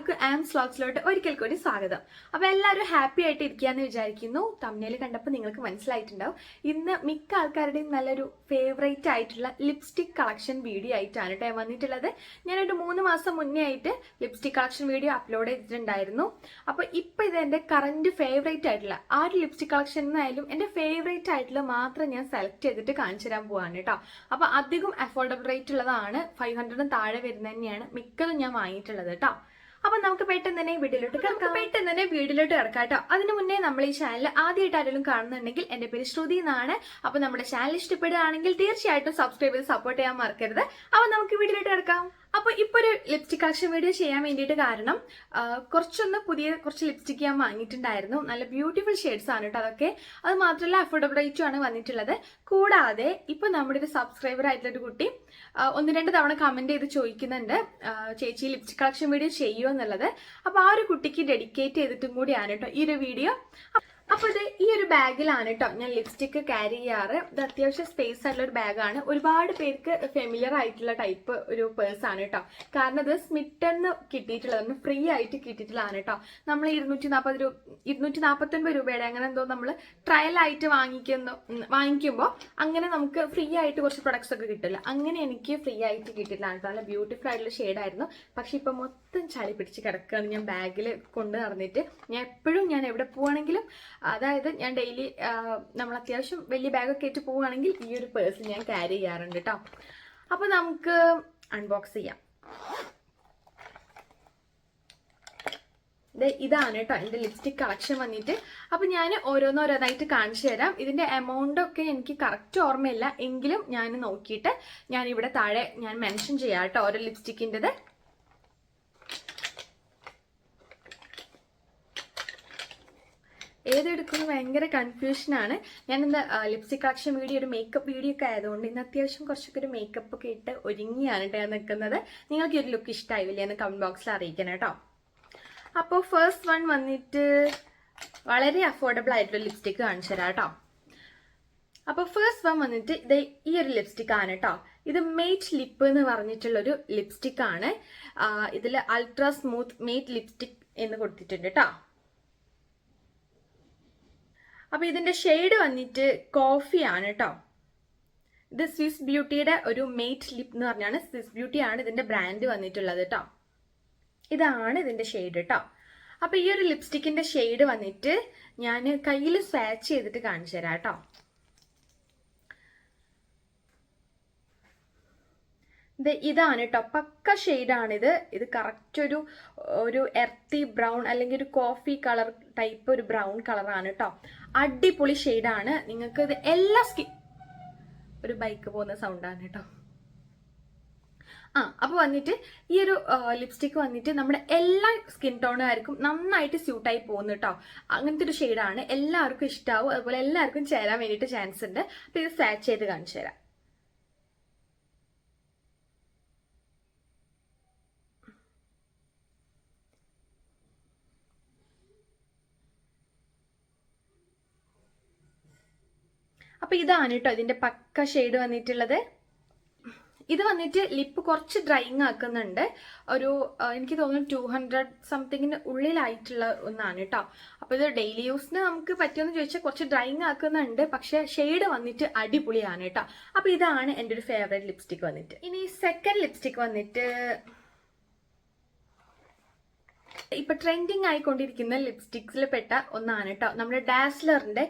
എല്ലാവർക്കും ആംസ് വ്ലോഗ്സിലോട്ട് ഒരിക്കൽ കൂടി സ്വാഗതം. അപ്പോൾ എല്ലാവരും ഹാപ്പി ആയിട്ട് ഇരിക്കുകയെന്ന് വിചാരിക്കുന്നു. തംബ്നെയിൽ കണ്ടപ്പോൾ നിങ്ങൾക്ക് മനസ്സിലായിട്ടുണ്ടാവും ഇന്ന് മിക്ക ആൾക്കാരുടെയും നല്ലൊരു ഫേവറേറ്റ് ആയിട്ടുള്ള ലിപ്സ്റ്റിക് കളക്ഷൻ വീഡിയോ ആയിട്ടാണ് കേട്ടോ വന്നിട്ടുള്ളത്. ഞാനൊരു 3 മാസം മുന്നേ ആയിട്ട് ലിപ്സ്റ്റിക് കളക്ഷൻ വീഡിയോ അപ്ലോഡ് ചെയ്തിട്ടുണ്ടായിരുന്നു. അപ്പോൾ ഇപ്പോൾ ഇത് എൻ്റെ കറന്റ് ഫേവറേറ്റ് ആയിട്ടുള്ള ആ ഒരു ലിപ്സ്റ്റിക് കളക്ഷൻ എന്നായാലും എൻ്റെ ഫേവറേറ്റ് ആയിട്ടുള്ള മാത്രം ഞാൻ സെലക്ട് ചെയ്തിട്ട് കാണിച്ചു തരാൻ പോവാണ് കേട്ടോ. അപ്പോൾ അധികം അഫോർഡബിൾ റേറ്റ് ഉള്ളതാണ്, 500 താഴെ വരുന്നത് തന്നെയാണ് മിക്കതും ഞാൻ വാങ്ങിയിട്ടുള്ളത് കേട്ടോ. അപ്പൊ നമുക്ക് പെട്ടെന്ന് തന്നെ വീഡിയോയിലോട്ട് കിടക്കാം കേട്ടോ. അതിനു മുന്നേ നമ്മൾ ഈ ചാനൽ ആദ്യമായിട്ട് ആരെങ്കിലും കാണുന്നുണ്ടെങ്കിൽ എന്റെ പേര് ശ്രുതി എന്നാണ്. അപ്പൊ നമ്മുടെ ചാനൽ ഇഷ്ടപ്പെടുകയാണെങ്കിൽ തീർച്ചയായിട്ടും സബ്സ്ക്രൈബ് ചെയ്ത് സപ്പോർട്ട് ചെയ്യാൻ മറക്കരുത്. അപ്പൊ നമുക്ക് വീഡിയോയിലോട്ട് കിടക്കാം. അപ്പൊ ഇപ്പൊ ഒരു ലിപ്സ്റ്റിക് കളക്ഷൻ വീഡിയോ ചെയ്യാൻ വേണ്ടിയിട്ട് കാരണം കുറച്ച് ലിപ്സ്റ്റിക് ഞാൻ വാങ്ങിയിട്ടുണ്ടായിരുന്നു. നല്ല ബ്യൂട്ടിഫുൾ ഷെയ്ഡ്സ് ആണ് കേട്ടോ അതൊക്കെ. അത് മാത്രമല്ല അഫോർഡബിൾ റേറ്റും ആണ് വന്നിട്ടുള്ളത്. കൂടാതെ ഇപ്പൊ നമ്മുടെ ഒരു സബ്സ്ക്രൈബർ ആയിട്ടുള്ള ഒരു കുട്ടി 1-2 തവണ കമന്റ് ചെയ്ത് ചോദിക്കുന്നുണ്ട്, ചേച്ചി ലിപ്സ്റ്റിക് കളക്ഷൻ വീഡിയോ ചെയ്യുമോ എന്നുള്ളത്. അപ്പൊ ആ ഒരു കുട്ടിക്ക് ഡെഡിക്കേറ്റ് ചെയ്തിട്ടും കൂടിയാണ് കേട്ടോ ഈ ഒരു വീഡിയോ. അപ്പൊ ഇത് ഈ ഒരു ബാഗിലാണ് കേട്ടോ ഞാൻ ലിപ്സ്റ്റിക് ക്യാരി ചെയ്യാറ്. ഇത് അത്യാവശ്യം സ്പേസ് ആയിട്ടുള്ള ഒരു ബാഗാണ്. ഒരുപാട് പേർക്ക് ഫെമിലിയർ ആയിട്ടുള്ള ടൈപ്പ് ഒരു പേഴ്സ് ആണ് കേട്ടോ. കാരണം ഇത് സ്മിറ്റന്ന് കിട്ടിയിട്ടുള്ളതാണ്, ഫ്രീ ആയിട്ട് കിട്ടിയിട്ടുള്ളതാണ് കേട്ടോ. നമ്മൾ 249 രൂപയുടെ അങ്ങനെ എന്തോ നമ്മൾ ട്രയൽ ആയിട്ട് വാങ്ങിക്കുമ്പോൾ അങ്ങനെ നമുക്ക് ഫ്രീ ആയിട്ട് കുറച്ച് പ്രൊഡക്ട്സ് ഒക്കെ കിട്ടില്ല. അങ്ങനെ എനിക്ക് ഫ്രീ ആയിട്ട് കിട്ടിയിട്ടാണ് കേട്ടോ. നല്ല ബ്യൂട്ടിഫുൾ ആയിട്ടുള്ള ഷെയ്ഡായിരുന്നു. പക്ഷെ ഇപ്പൊ മൊത്തം ചളി പിടിച്ച് കിടക്കുകയാണ്. ഞാൻ ബാഗിൽ കൊണ്ട് നടന്നിട്ട് ഞാൻ എവിടെ പോവാണെങ്കിലും, അതായത് ഞാൻ ഡെയിലി നമ്മൾ അത്യാവശ്യം വലിയ ബാഗൊക്കെ ആയിട്ട് പോവുകയാണെങ്കിൽ ഈ ഒരു പേഴ്സ് ഞാൻ ക്യാരി ചെയ്യാറുണ്ട് കേട്ടോ. അപ്പൊ നമുക്ക് അൺബോക്സ് ചെയ്യാം. ഇതാണ് കേട്ടോ എന്റെ ലിപ്സ്റ്റിക് കളക്ഷൻ വന്നിട്ട്. അപ്പൊ ഞാൻ ഓരോന്നോരോന്നായിട്ട് കാണിച്ചു തരാം. ഇതിന്റെ എമൗണ്ട് ഒക്കെ എനിക്ക് കറക്റ്റ് ഓർമ്മയില്ല, എങ്കിലും ഞാൻ നോക്കിയിട്ട് ഞാൻ ഇവിടെ താഴെ ഞാൻ മെൻഷൻ ചെയ്യാം കേട്ടോ ഓരോ ലിപ്സ്റ്റിക്കിൻ്റെത്. ഏതെടുക്കുന്നത് ഭയങ്കര കൺഫ്യൂഷനാണ്. ഞാൻ ഇന്ന് ലിപ്സ്റ്റിക് കളക്ഷൻ വീഡിയോ ഒരു മേക്കപ്പ് വീഡിയോ ഒക്കെ ആയതുകൊണ്ട് ഇന്ന് അത്യാവശ്യം കുറച്ചൊക്കെ ഒരു മേക്കപ്പ് ഒക്കെ ഇട്ട് ഒരുങ്ങിയാണ് കേട്ടോ ഞാൻ നിൽക്കുന്നത്. നിങ്ങൾക്ക് ഈ ഒരു ലുക്ക് ഇഷ്ടമായില്ലേ എന്ന് കമന്റ് ബോക്സിൽ അറിയിക്കണം കേട്ടോ. അപ്പോൾ ഫസ്റ്റ് വൺ വന്നിട്ട് വളരെ അഫോർഡബിൾ ആയിട്ടുള്ള ലിപ്സ്റ്റിക് കാണിച്ചു തരാം കേട്ടോ. അപ്പോൾ ഫസ്റ്റ് വൺ വന്നിട്ട് ഇത് ഈ ഒരു ലിപ്സ്റ്റിക് ആണ് കേട്ടോ. ഇത് മേറ്റ് ലിപ്പ് എന്ന് പറഞ്ഞിട്ടുള്ളൊരു ലിപ്സ്റ്റിക് ആണ്. ഇതിൽ അൾട്രാ സ്മൂത്ത് മേറ്റ് ലിപ്സ്റ്റിക് എന്ന് കൊടുത്തിട്ടുണ്ട് കേട്ടോ. അപ്പൊ ഇതിന്റെ ഷെയ്ഡ് വന്നിട്ട് കോഫി ആണ് കേട്ടോ. ഇത് സ്വിസ് ബ്യൂട്ടിയുടെ ഒരു മേറ്റ് ലിപ്പ് എന്ന് പറഞ്ഞാണ്, സ്വിസ് ബ്യൂട്ടി ആണ് ഇതിന്റെ ബ്രാൻഡ് വന്നിട്ടുള്ളത് കേട്ടോ. ഇതാണ് ഇതിന്റെ ഷെയ്ഡ് കേട്ടോ. അപ്പൊ ഈ ഒരു ലിപ്സ്റ്റിക്കിന്റെ ഷെയ്ഡ് വന്നിട്ട് ഞാൻ കയ്യിൽ സ്വാച്ച് ചെയ്തിട്ട് കാണിച്ചു തരാം കേട്ടോ. ഇതാണ് കേട്ടോ, പക്ക ഷെയ്ഡാണിത്. ഇത് കറക്റ്റ് ഒരു എർത്തി ബ്രൗൺ അല്ലെങ്കിൽ ഒരു കോഫി കളർ ടൈപ്പ് ഒരു ബ്രൗൺ കളറാണ് കേട്ടോ. അടിപൊളി ഷെയ്ഡാണ്. നിങ്ങൾക്ക് ഇത് എല്ലാ ഒരു ബൈക്ക് പോകുന്ന സൗണ്ടാണ് കേട്ടോ. അപ്പൊ വന്നിട്ട് ഈ ഒരു ലിപ്സ്റ്റിക് വന്നിട്ട് നമ്മുടെ എല്ലാ സ്കിൻ ടോണുകാർക്കും നന്നായിട്ട് സ്യൂട്ടായി പോകുന്നു കേട്ടോ. അങ്ങനത്തെ ഒരു ഷെയ്ഡാണ്, എല്ലാവർക്കും ഇഷ്ടാവും. അതുപോലെ എല്ലാവർക്കും ചേരാൻ വേണ്ടിയിട്ട് ചാൻസ് ഉണ്ട്. അപ്പൊ ഇത് സ്വാച്ച് ചെയ്ത് കാണിച്ചു തരാം. അപ്പൊ ഇതാണ് കേട്ടോ ഇതിന്റെ പക്ക ഷെയ്ഡ് വന്നിട്ടുള്ളത്. ഇത് വന്നിട്ട് ലിപ്പ് കുറച്ച് ഡ്രൈയിങ് ആക്കുന്നുണ്ട്. എനിക്ക് തോന്നുന്നു 200 സംതിങ്ങിന് ഉള്ളിലായിട്ടുള്ള ഒന്നാണ് കേട്ടോ. അപ്പൊ ഇത് ഡെയിലി യൂസിന് നമുക്ക് പറ്റുമെന്ന് ചോദിച്ചാൽ കുറച്ച് ഡ്രൈയിങ് ആക്കുന്നുണ്ട്. പക്ഷെ ഷെയ്ഡ് വന്നിട്ട് അടിപൊളിയാണ് കേട്ടോ. അപ്പൊ ഇതാണ് എൻ്റെ ഒരു ഫേവറേറ്റ് ലിപ്സ്റ്റിക് വന്നിട്ട്. ഇനി സെക്കൻഡ് ലിപ്സ്റ്റിക് വന്നിട്ട് ഇപ്പൊ ട്രെൻഡിങ് ആയിക്കൊണ്ടിരിക്കുന്ന ലിപ്സ്റ്റിക്സിൽ പെട്ട ഒന്നാണ് കേട്ടോ. നമ്മുടെ ഡാസ്ലറിന്റെ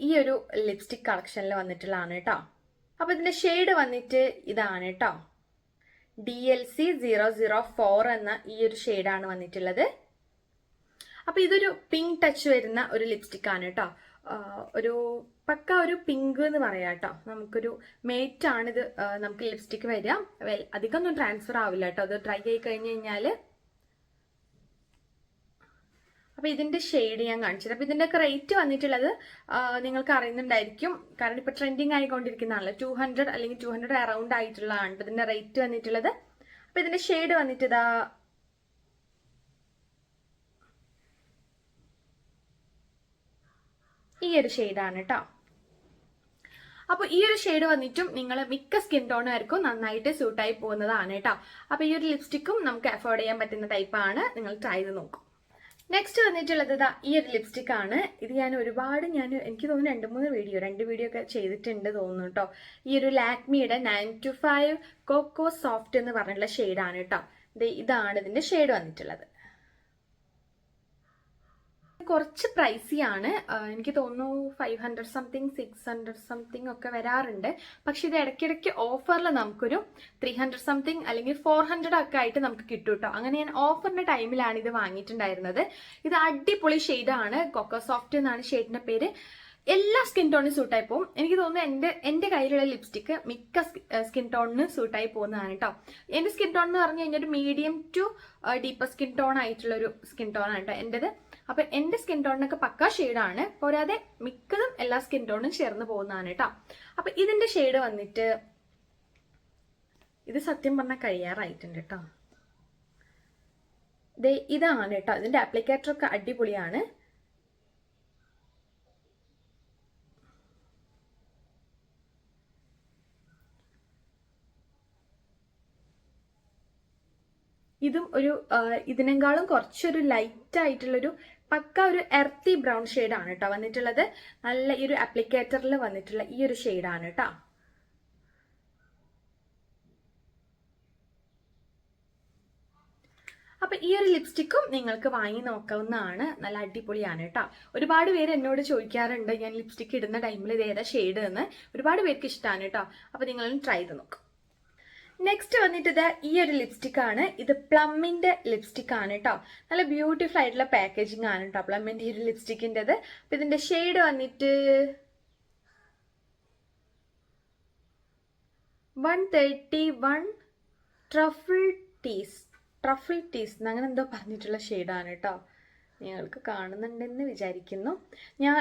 ഈ ഒരു ലിപ്സ്റ്റിക് കളക്ഷനിൽ വന്നിട്ടുള്ളതാണ് കേട്ടോ. അപ്പൊ ഇതിന്റെ ഷെയ്ഡ് വന്നിട്ട് ഇതാണ് കേട്ടോ. DLC 004 എന്ന ഈ ഒരു ഷെയ്ഡാണ് വന്നിട്ടുള്ളത്. അപ്പൊ ഇതൊരു പിങ്ക് ടച്ച് വരുന്ന ഒരു ലിപ്സ്റ്റിക് ആണ് കേട്ടോ. ഒരു പക്ക ഒരു പിങ്ക് എന്ന് പറയാം കേട്ടോ. നമുക്കൊരു മേറ്റ് ആണിത് നമുക്ക് ലിപ്സ്റ്റിക് വരിക. അധികം ഒന്നും ട്രാൻസ്ഫർ ആവില്ല കേട്ടോ. അത് ഡ്രൈ ആയി കഴിഞ്ഞു കഴിഞ്ഞാല്. അപ്പൊ ഇതിന്റെ ഷെയ്ഡ് ഞാൻ കാണിച്ചത്. അപ്പൊ ഇതിന്റെ ഒക്കെ റേറ്റ് വന്നിട്ടുള്ളത് നിങ്ങൾക്ക് അറിയുന്നുണ്ടായിരിക്കും, കാരണം ഇപ്പൊ ട്രെൻഡിങ് ആയിക്കൊണ്ടിരിക്കുന്നതാണല്ലോ. 200 അല്ലെങ്കിൽ 200 അറൗണ്ട് ആയിട്ടുള്ളതാണ് ഇതിന്റെ റേറ്റ് വന്നിട്ടുള്ളത്. അപ്പൊ ഇതിന്റെ ഷെയ്ഡ് വന്നിട്ട് ഇതാ ഈ ഒരു ഷെയ്ഡാണ് കേട്ടോ. അപ്പോൾ ഈ ഒരു ഷെയ്ഡ് വന്നിട്ടും നിങ്ങൾ മിക്ക സ്കിൻ ടോണുകാർക്കും നന്നായിട്ട് സ്യൂട്ടായി പോകുന്നതാണ് കേട്ടോ. അപ്പോൾ ഈ ഒരു ലിപ്സ്റ്റിക്കും നമുക്ക് അഫോർഡ് ചെയ്യാൻ പറ്റുന്ന ടൈപ്പാണ്. നിങ്ങൾ ട്രൈ ചെയ്ത് നോക്കും. നെക്സ്റ്റ് വന്നിട്ടുള്ളത് ഈ ഒരു ലിപ്സ്റ്റിക് ആണ്. ഇത് ഞാൻ എനിക്ക് തോന്നുന്നു 2 വീഡിയോ ഒക്കെ ചെയ്തിട്ടുണ്ട് തോന്നുന്നു കേട്ടോ. ഈ ഒരു ലാക്മിയുടെ 925 കോക്കോ സോഫ്റ്റ് എന്ന് പറഞ്ഞിട്ടുള്ള ഷെയ്ഡാണ് കേട്ടോ. ഇതാണ് ഇതിന്റെ ഷെയ്ഡ് വന്നിട്ടുള്ളത്. കുറച്ച് പ്രൈസി ആണ്. എനിക്ക് തോന്നുന്നു 500 സംതിങ് 600 സംതിങ് ഒക്കെ വരാറുണ്ട്. പക്ഷെ ഇത് ഇടയ്ക്കിടയ്ക്ക് ഓഫറിൽ നമുക്കൊരു 300 സംതിങ് അല്ലെങ്കിൽ 400 ഒക്കെ ആയിട്ട് നമുക്ക് കിട്ടും കേട്ടോ. അങ്ങനെ ഞാൻ ഓഫറിന്റെ ടൈമിലാണ് ഇത് വാങ്ങിയിട്ടുണ്ടായിരുന്നത്. ഇത് അടിപൊളി ഷെയ്ഡാണ്. കൊക്കോ സോഫ്റ്റ് എന്നാണ് ഷെയ്ഡിന്റെ പേര്. എല്ലാ സ്കിൻ ടോണിനും സൂട്ടായി പോകും. എനിക്ക് തോന്നുന്നു എന്റെ കയ്യിലുള്ള ലിപ്സ്റ്റിക്ക് മിക്ക സ്കിൻ ടോണിന് സൂട്ടായി പോകുന്നതാണ് കേട്ടോ. എന്റെ സ്കിൻ ടോൺ എന്ന് പറഞ്ഞു കഴിഞ്ഞാൽ ഒരു medium to deeper skin tone ആയിട്ടുള്ള ഒരു സ്കിൻ ടോൺ ആണ് കേട്ടോ എന്റേത്. അപ്പൊ എന്റെ സ്കിൻ ടോണിനൊക്കെ പക്ക ഷെയ്ഡാണ്. പോരാതെ മിക്കതും എല്ലാ സ്കിൻ ടോണും ചേർന്ന് പോകുന്നതാണ് കേട്ടോ. അപ്പൊ ഇതിന്റെ ഷെയ്ഡ് വന്നിട്ട് ഇത് സത്യം പറഞ്ഞാൽ കഴിയാറായിട്ടുണ്ട് കേട്ടോ. ഇതാണ് കേട്ടോ. ഇതിന്റെ ആപ്ലിക്കേറ്റർ ഒക്കെ അടിപൊളിയാണ്. ഇതും ഇതിനേക്കാളും കുറച്ചൊരു ലൈറ്റ് ആയിട്ടുള്ളൊരു പക്ക ഒരു എർത്തി ബ്രൗൺ ഷെയ്ഡാണ് കേട്ടോ വന്നിട്ടുള്ളത്. നല്ല ഈ ഒരു ആപ്ലിക്കേറ്ററിൽ വന്നിട്ടുള്ള ഈ ഒരു ഷെയ്ഡാണ് കേട്ടോ. അപ്പൊ ഈ ഒരു ലിപ്സ്റ്റിക്കും നിങ്ങൾക്ക് വാങ്ങി നോക്കാവുന്നതാണ്. നല്ല അടിപൊളിയാണ് കേട്ടോ. ഒരുപാട് പേര് എന്നോട് ചോദിക്കാറുണ്ട് ഞാൻ ലിപ്സ്റ്റിക് ഇടുന്ന ടൈമിൽ ഇത് ഏതാ ഷെയ്ഡ് എന്ന്. ഒരുപാട് പേർക്ക് ഇഷ്ടമാണ് കേട്ടോ. അപ്പൊ നിങ്ങളും ട്രൈ ചെയ്ത് നോക്കും. നെക്സ്റ്റ് വന്നിട്ട് ഈ ഒരു ലിപ്സ്റ്റിക് ആണ്. ഇത് പ്ലമ്മിന്റെ ലിപ്സ്റ്റിക് ആണ് കേട്ടോ. നല്ല ബ്യൂട്ടിഫുൾ ആയിട്ടുള്ള പാക്കേജിംഗ് ആണ് കേട്ടോ പ്ലമ്മിന്റെ ഈ ഒരു ലിപ്സ്റ്റിക്കിൻ്റെത്. അപ്പൊ ഇതിന്റെ ഷെയ്ഡ് വന്നിട്ട് 131 ട്രഫിൾ ടീസ് അങ്ങനെ എന്തോ പറഞ്ഞിട്ടുള്ള ഷെയ്ഡാണ് കേട്ടോ. നിങ്ങൾക്ക് കാണുന്നുണ്ടെന്ന് വിചാരിക്കുന്നു. ഞാൻ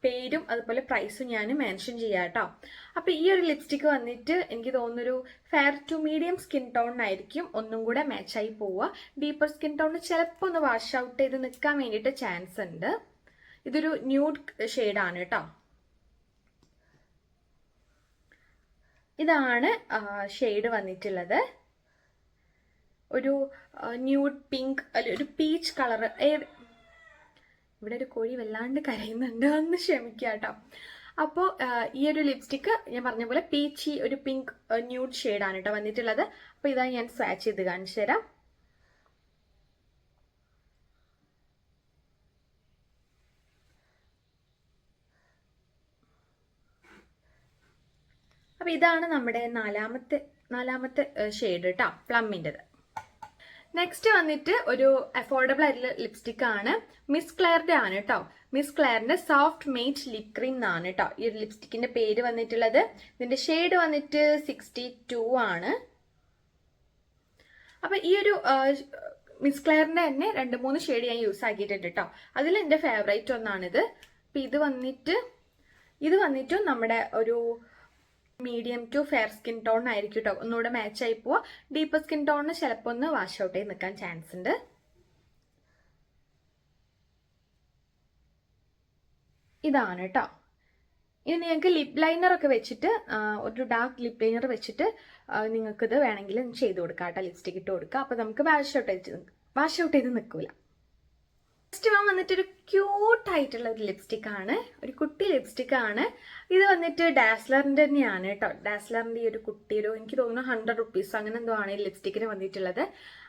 പേരും അതുപോലെ പ്രൈസും ഞാൻ മെൻഷൻ ചെയ്യാം കേട്ടോ. അപ്പൊ ഈ ഒരു ലിപ്സ്റ്റിക് വന്നിട്ട് എനിക്ക് തോന്നുന്നൊരു ഫെയർ ടു മീഡിയം സ്കിൻ ടോണിനായിരിക്കും ഒന്നും കൂടെ മാച്ചായി പോവുക. ഡീപ്പർ സ്കിൻ ടോണിന് ചിലപ്പോൾ ഒന്ന് വാഷ് ഔട്ട് ചെയ്ത് നിൽക്കാൻ വേണ്ടിയിട്ട് ചാൻസ് ഉണ്ട്. ഇതൊരു ന്യൂഡ് ഷെയ്ഡാണ് കേട്ടോ. ഇതാണ് ഷെയ്ഡ് വന്നിട്ടുള്ളത്. ഒരു ന്യൂഡ് പിങ്ക് അല്ലെ ഒരു പീച്ച് കളർ. ഇവിടെ ഒരു കോഴി വല്ലാണ്ട് കരയുന്നുണ്ട്, ഒന്ന് ക്ഷമിക്കുക കേട്ടോ. അപ്പോൾ ഈ ഒരു ലിപ്സ്റ്റിക്ക് ഞാൻ പറഞ്ഞ പോലെ പീച്ചി ഒരു പിങ്ക് ന്യൂഡ് ഷെയ്ഡാണ് കേട്ടോ വന്നിട്ടുള്ളത്. അപ്പോൾ ഇതാ ഞാൻ സ്വാച്ച് ചെയ്ത് കാണിച്ചു തരാം. അപ്പോൾ ഇതാണ് നമ്മുടെ നാലാമത്തെ ഷെയ്ഡ് കേട്ടോ പ്ലമ്മിൻ്റെത്. നെക്സ്റ്റ് വന്നിട്ട് ഒരു അഫോർഡബിൾ ആയിട്ടുള്ള ലിപ്സ്റ്റിക് ആണ്. മിസ് ക്ലെയറിന്റെ ആണ് കേട്ടോ. മിസ് ക്ലെയറിന്റെ സോഫ്റ്റ് മെയ്റ്റ് ലിപ് ക്രീം എന്നാണ് കേട്ടോ ഈ ഒരു ലിപ്സ്റ്റിക്കിന്റെ പേര് വന്നിട്ടുള്ളത്. ഇതിന്റെ ഷെയ്ഡ് വന്നിട്ട് 62 ആണ്. അപ്പൊ ഈ ഒരു മിസ് ക്ലെയറിന്റെ തന്നെ 2-3 ഷെയ്ഡ് ഞാൻ യൂസ് ആക്കിയിട്ടുണ്ട് കേട്ടോ. അതിൽ എന്റെ ഫേവറേറ്റ് ഒന്നാണിത്. അപ്പൊ ഇത് വന്നിട്ടും നമ്മുടെ ഒരു medium to fair skin tone ആയിരിക്കും കേട്ടോ. ഒന്നുകൂടെ മാച്ച് ആയി പോവാ. ഡീപ്പർ സ്കിൻ ടോണിന് ചിലപ്പോൾ ഒന്ന് വാഷ് ഔട്ട് ചെയ്ത് നിൽക്കാൻ ചാൻസ് ഉണ്ട്. ഇതാണ് കേട്ടോ. ഇനി നിങ്ങൾക്ക് ലിപ് ലൈനർ ഒക്കെ വെച്ചിട്ട് ഒരു ഡാർക്ക് ലിപ് ലൈനർ വെച്ചിട്ട് നിങ്ങൾക്കിത് വേണമെങ്കിൽ ചെയ്ത് കൊടുക്കാം കേട്ടോ. ലിപ്സ്റ്റിക് ഇട്ട് കൊടുക്കുക. അപ്പോൾ നമുക്ക് വാഷ് ഔട്ട് ചെയ്ത് നിൽക്കൂല. നെക്സ്റ്റ് വന്നിട്ട് ഒരു ക്യൂട്ട് ആയിട്ടുള്ള ഒരു ലിപ്സ്റ്റിക് ആണ്. ഒരു കുട്ടി ലിപ്സ്റ്റിക് ആണ്. ഇത് വന്നിട്ട് ഡാസ്ലറിന്റെ തന്നെയാണ് കേട്ടോ. ഡാസ്ലറിന്റെ ഈ ഒരു എനിക്ക് തോന്നുന്നു 100 റുപ്പീസ് അങ്ങനെ എന്തോ ആണ് ഈ ലിപ്സ്റ്റിക്കിന് വന്നിട്ടുള്ളത്.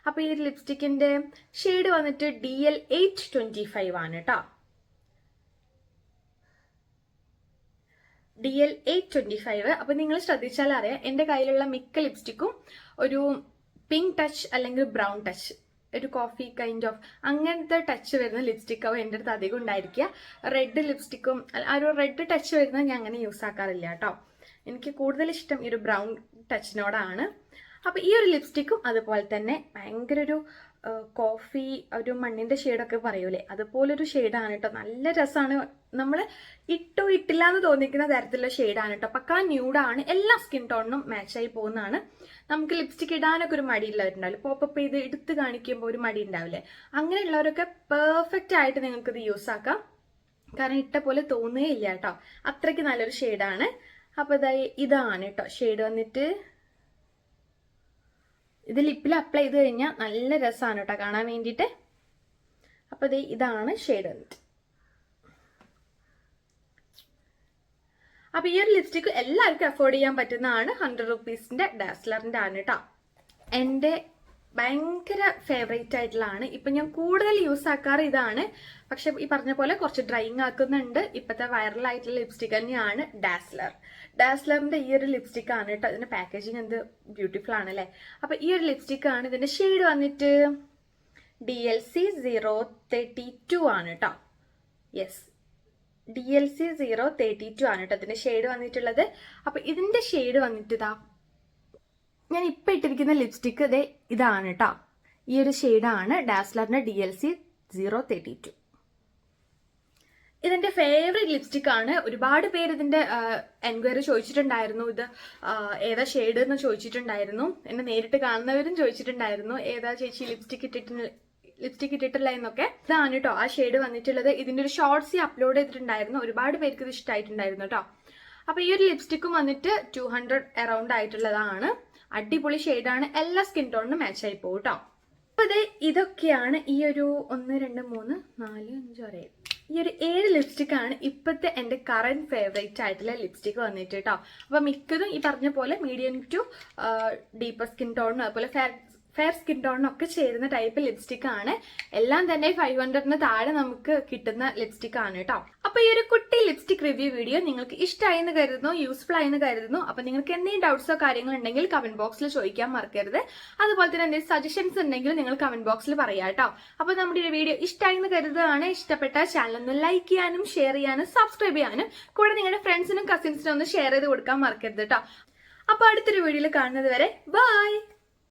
അപ്പൊ ഈ ലിപ്സ്റ്റിക്കിന്റെ ഷെയ്ഡ് വന്നിട്ട് DL 825 ആണ് കേട്ടോ. DL 825. അപ്പൊ നിങ്ങൾ ശ്രദ്ധിച്ചാൽ അറിയാം എന്റെ കയ്യിലുള്ള മിക്ക ലിപ്സ്റ്റിക്കും ഒരു പിങ്ക് ടച്ച് അല്ലെങ്കിൽ ബ്രൗൺ ടച്ച്, ഒരു കോഫി കൈൻഡ് ഓഫ് അങ്ങനത്തെ ടച്ച് വരുന്ന ലിപ്സ്റ്റിക്കാവും എൻ്റെ അടുത്ത് അധികം ഉണ്ടായിരിക്കുക. റെഡ് ലിപ്സ്റ്റിക്കും ആ ഒരു റെഡ് ടച്ച് വരുന്നത് ഞാൻ അങ്ങനെ യൂസ് ആക്കാറില്ല കേട്ടോ. എനിക്ക് കൂടുതൽ ഇഷ്ടം ഈ ഒരു ബ്രൗൺ ടച്ചിനോടാണ്. അപ്പൊ ഈ ഒരു ലിപ്സ്റ്റിക്കും അതുപോലെ തന്നെ ഭയങ്കര ഒരു കോഫി ഒരു മണ്ണിന്റെ ഷെയ്ഡൊക്കെ പറയൂലേ അതുപോലൊരു ഷെയ്ഡാണ് കേട്ടോ. നല്ല രസമാണ്. നമ്മൾ ഇട്ടില്ല എന്ന് തോന്നിക്കുന്ന തരത്തിലുള്ള ഷെയ്ഡാണ് കേട്ടോ. പക്കാ ന്യൂഡാണ്. എല്ലാ സ്കിൻ ടോണിനും മാച്ചായി പോകുന്നതാണ്. നമുക്ക് ലിപ്സ്റ്റിക് ഇടാനൊക്കെ ഒരു മടിയുള്ളവരുണ്ടാവില്ല. പോപ്പപ്പ് ചെയ്ത് എടുത്ത് കാണിക്കുമ്പോൾ ഒരു മടി ഉണ്ടാവില്ലേ, അങ്ങനെയുള്ളവരൊക്കെ പെർഫെക്റ്റ് ആയിട്ട് നിങ്ങൾക്ക് ഇത് യൂസ് ആക്കാം. കാരണം ഇട്ട പോലെ തോന്നുകയില്ല കേട്ടോ. അത്രയ്ക്ക് നല്ലൊരു ഷെയ്ഡാണ്. അപ്പോൾ ഇതാണ് കേട്ടോ ഷെയ്ഡ് വന്നിട്ട്. ഇത് ലിപ്പിൽ അപ്ലൈ ചെയ്ത് കഴിഞ്ഞാൽ നല്ല രസമാണ് കേട്ടോ കാണാൻ വേണ്ടിയിട്ട്. അപ്പോൾ ഇതാണ് ഷെയ്ഡ് വന്നിട്ട്. അപ്പോൾ ഈ ഒരു ലിപ്സ്റ്റിക് എല്ലാവർക്കും അഫോർഡ് ചെയ്യാൻ പറ്റുന്നതാണ്. 100 റുപ്പീസിന്റെ ഡാസ്ലറിന്റെ ആണ് കേട്ടോ. എൻ്റെ ഭയങ്കര ഫേവറേറ്റ് ആയിട്ടുള്ളതാണ്. ഇപ്പം ഞാൻ കൂടുതൽ യൂസ് ആക്കാറ് ഇതാണ്. പക്ഷെ ഈ പറഞ്ഞ പോലെ കുറച്ച് ഡ്രൈയിങ് ആക്കുന്നുണ്ട്. ഇപ്പോഴത്തെ വൈറലായിട്ടുള്ള ലിപ്സ്റ്റിക് തന്നെയാണ് ഡാസ്ലറിന്റെ ഈ ഒരു ലിപ്സ്റ്റിക് ആണ് കേട്ടോ. ഇതിന്റെ പാക്കേജിങ് എന്ത് ബ്യൂട്ടിഫുൾ ആണല്ലേ. അപ്പൊ ഈ ഒരു ലിപ്സ്റ്റിക് ആണ്. ഇതിന്റെ ഷെയ്ഡ് വന്നിട്ട് DLC 032 ആണ് കേട്ടോ. യെസ്, DLC 032 ആണ് കേട്ടോ ഇതിന്റെ ഷെയ്ഡ് വന്നിട്ടുള്ളത്. അപ്പൊ ഇതിന്റെ ഷെയ്ഡ് വന്നിട്ട് ഞാൻ ഇപ്പൊ ഇട്ടിരിക്കുന്ന ലിപ്സ്റ്റിക് ഇതാണ് കേട്ടോ. ഈ ഒരു ഷെയ്ഡാണ് ഡാസ്ലറിന്റെ DLC 032. ഇതെന്റെ ഫേവറേറ്റ് ലിപ്സ്റ്റിക് ആണ്. ഒരുപാട് പേര് ഇതിന്റെ എൻക്വയറി ചോദിച്ചിട്ടുണ്ടായിരുന്നു, ഇത് ഏതാ ഷെയ്ഡ് എന്ന് ചോദിച്ചിട്ടുണ്ടായിരുന്നു. എന്നെ നേരിട്ട് കാണുന്നവരും ചോദിച്ചിട്ടുണ്ടായിരുന്നു, ഏതാ ചേച്ചി ലിപ്സ്റ്റിക് ഇട്ടിട്ടില്ല എന്നൊക്കെ. ഇതാണ് കേട്ടോ ആ ഷെയ്ഡ് വന്നിട്ടുള്ളത്. ഇതിന്റെ ഒരു ഷോർട്സ് അപ്ലോഡ് ചെയ്തിട്ടുണ്ടായിരുന്നു. ഒരുപാട് പേർക്ക് ഇത് ഇഷ്ടമായിട്ടുണ്ടായിരുന്നു കേട്ടോ. അപ്പൊ ഈ ഒരു ലിപ്സ്റ്റിക്കും വന്നിട്ട് 200 അറൌണ്ട് ആയിട്ടുള്ളതാണ്. അടിപൊളി ഷെയ്ഡാണ്. എല്ലാ സ്കിൻ ടോണിനും മാച്ച് ആയി പോകും കേട്ടോ. അപ്പൊ ഇതൊക്കെയാണ് ഈ ഒരു 1 2 3 4 5 6 ഈ ഒരു 7 ലിപ്സ്റ്റിക് ആണ് ഇപ്പോഴത്തെ എൻ്റെ കറന്റ് ഫേവറേറ്റ് ആയിട്ടുള്ള ലിപ്സ്റ്റിക് വന്നിട്ട് കേട്ടോ. അപ്പൊ മിക്കതും ഈ പറഞ്ഞ പോലെ മീഡിയം ടു ഡീപ്പർ സ്കിൻ ടോണിനും അതുപോലെ ഫെയർ സ്കിൻ ടോണിനൊക്കെ ചേരുന്ന ടൈപ്പ് ലിപ്സ്റ്റിക് ആണ്. എല്ലാം തന്നെ 500-ന് താഴെ നമുക്ക് കിട്ടുന്ന ലിപ്സ്റ്റിക് ആണ് കേട്ടോ. അപ്പൊ ഈ ഒരു കുട്ടി ലിപ്സ്റ്റിക് റിവ്യൂ വീഡിയോ നിങ്ങൾക്ക് ഇഷ്ടമായി എന്ന് കരുതുന്നു, യൂസ്ഫുൾ ആയി എന്ന് കരുതുന്നു. അപ്പൊ നിങ്ങൾക്ക് എന്തെങ്കിലും ഡൗട്ട്സോ കാര്യങ്ങളോ ഉണ്ടെങ്കിൽ കമന്റ് ബോക്സിൽ ചോദിക്കാൻ മറക്കരുത്. അതുപോലെ തന്നെ എന്തെങ്കിലും സജഷൻസ് ഉണ്ടെങ്കിൽ നിങ്ങൾ കമന്റ് ബോക്സിൽ പറയാം കേട്ടോ. അപ്പൊ നമ്മുടെ ഈ വീഡിയോ ഇഷ്ടമായി എന്ന് കരുതുകയാണ്. ഇഷ്ടപ്പെട്ട ചാനൽ ഒന്ന് ലൈക്ക് ചെയ്യാനും ഷെയർ ചെയ്യാനും സബ്സ്ക്രൈബ് ചെയ്യാനും കൂടെ നിങ്ങളുടെ ഫ്രണ്ട്സിനും കസിൻസിനും ഒന്ന് ഷെയർ ചെയ്ത് കൊടുക്കാൻ മറക്കരുത് കേട്ടോ. അപ്പൊ അടുത്തൊരു വീഡിയോയിൽ കാണുന്നത് വരെ ബൈ.